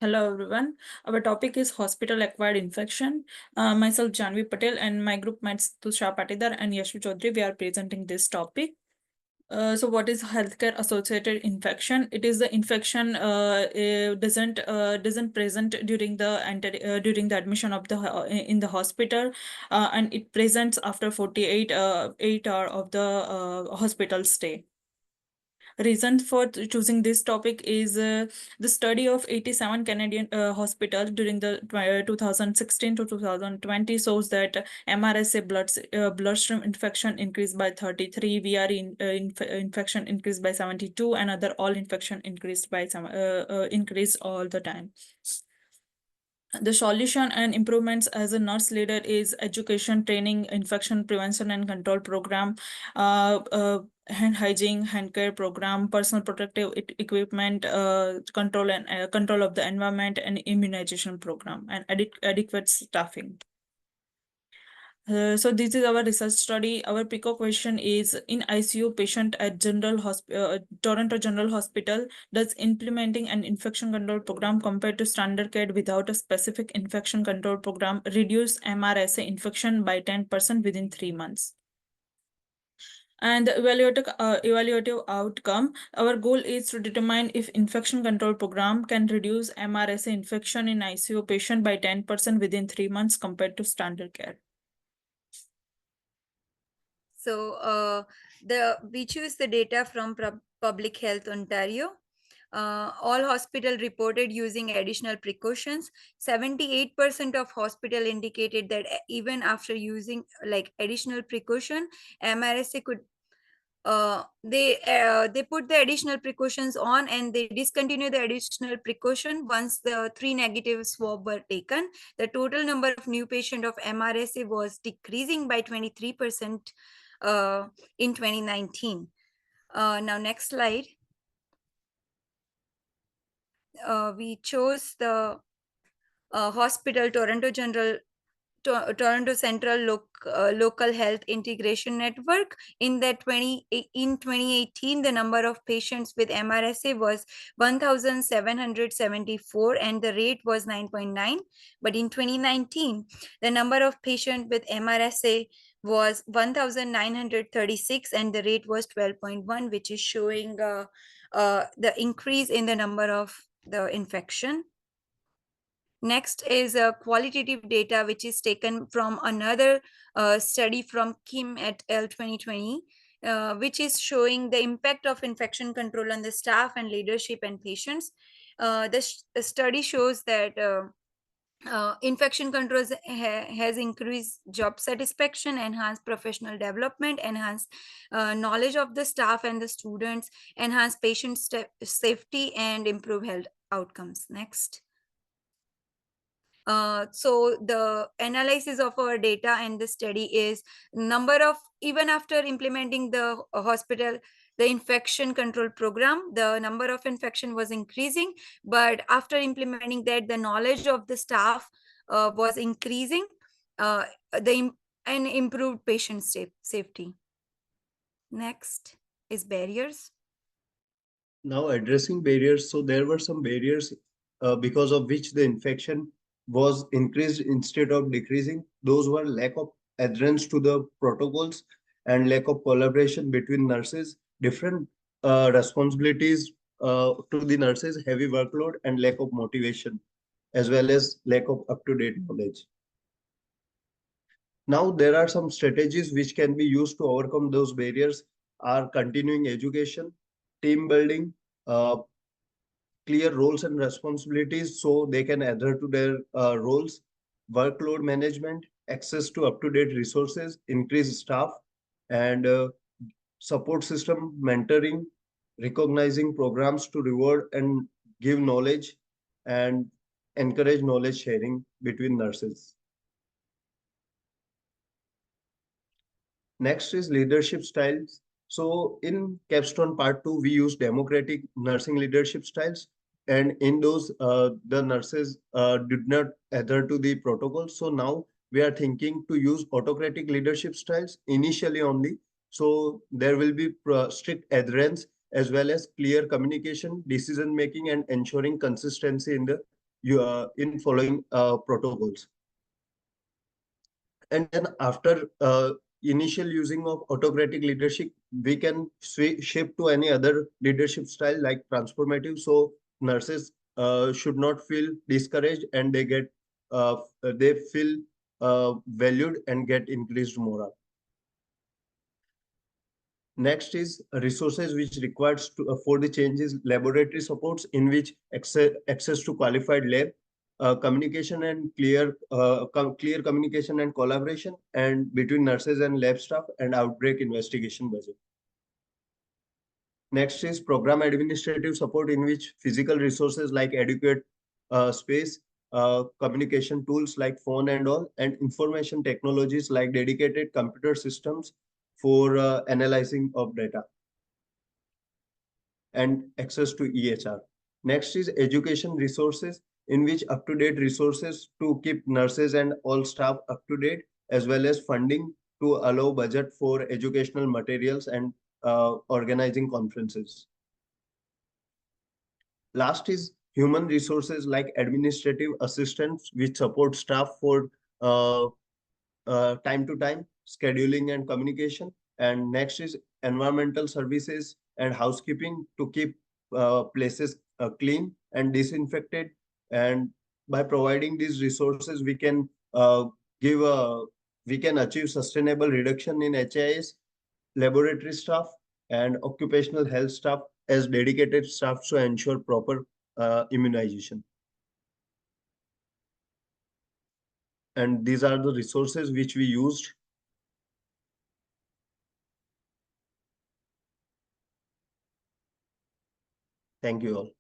Hello everyone. Our topic is hospital-acquired infection. Myself Janvi Patel and my group mates Tushar Patidar and Yashvi Chaudhary. We are presenting this topic. So what is healthcare associated infection? It is the infection doesn't present during the admission of the in the hospital, and it presents after 48 8 hour of the hospital stay. Reason for choosing this topic is the study of 87 Canadian hospitals during the 2016 to 2020 shows that MRSA bloodstream infection increased by 33, VRE infection increased by 72, and other all infection increased by increased all the time. The solution and improvements as a nurse leader is education, training, infection prevention and control program, hand hygiene, hand care program, personal protective equipment, control of the environment, and immunization program, and adequate staffing. So this is our research study. Our PICO question is, in ICU patient at Toronto General Hospital, does implementing an infection control program compared to standard care without a specific infection control program reduce MRSA infection by 10% within 3 months? And the evaluative outcome, our goal is to determine if infection control program can reduce MRSA infection in ICU patient by 10% within 3 months compared to standard care. So we choose the data from Public Health Ontario. All hospital reported using additional precautions. 78% of hospital indicated that even after using like additional precaution, MRSA could they put the additional precautions on and they discontinue the additional precaution once the 3 negative swab were taken. The total number of new patient of MRSA was decreasing by 23% in 2019. Now next slide. We chose the hospital Toronto Central Local Health Integration Network. In 2018, the number of patients with MRSA was 1,774 and the rate was 9.9. But in 2019, the number of patients with MRSA was 1,936 and the rate was 12.1, which is showing the increase in the number of the infection. Next is qualitative data, which is taken from another study from Kim et al. 2020, which is showing the impact of infection control on the staff and leadership and patients. The study shows that infection controls has increased job satisfaction, enhanced professional development, enhanced knowledge of the staff and the students, enhanced patient safety, and improve health outcomes. Next. So the analysis of our data and the study is number of, even after implementing the hospital, the infection control program, the number of infection was increasing, but after implementing that, the knowledge of the staff was increasing, and improved patient safety. Next is barriers. Now addressing barriers. So there were some barriers because of which the infection was increased instead of decreasing. Those were lack of adherence to the protocols and lack of collaboration between nurses, different responsibilities to the nurses, heavy workload, and lack of motivation, as well as lack of up-to-date knowledge. Now, there are some strategies which can be used to overcome those barriers are continuing education, team building, clear roles and responsibilities so they can adhere to their roles, workload management, access to up-to-date resources, increase staff, and support system, mentoring, recognizing programs to reward and give knowledge and encourage knowledge sharing between nurses. Next is leadership styles. So in Capstone Part 2, we use democratic nursing leadership styles. And in those, the nurses did not adhere to the protocol. So now we are thinking to use autocratic leadership styles initially only. So there will be strict adherence as well as clear communication, decision making, and ensuring consistency in the in following protocols. And then after initial using of autocratic leadership, we can shift to any other leadership style like transformative. So nurses should not feel discouraged, and they feel valued and get increased morale. Next is resources which requires for the changes, laboratory supports in which access to qualified lab, communication and clear communication and collaboration and between nurses and lab staff, and outbreak investigation budget. Next is program administrative support in which physical resources like adequate space, communication tools like phone and all, and information technologies like dedicated computer systems for analyzing of data and access to EHR. Next is education resources in which up-to-date resources to keep nurses and all staff up-to-date, as well as funding to allow budget for educational materials and organizing conferences. Last is human resources like administrative assistants which support staff for time to time scheduling and communication. And next is environmental services and housekeeping to keep places clean and disinfected. And by providing these resources, we can achieve sustainable reduction in HIS, laboratory staff and occupational health staff as dedicated staff to ensure proper immunization. And these are the resources which we used. Thank you all.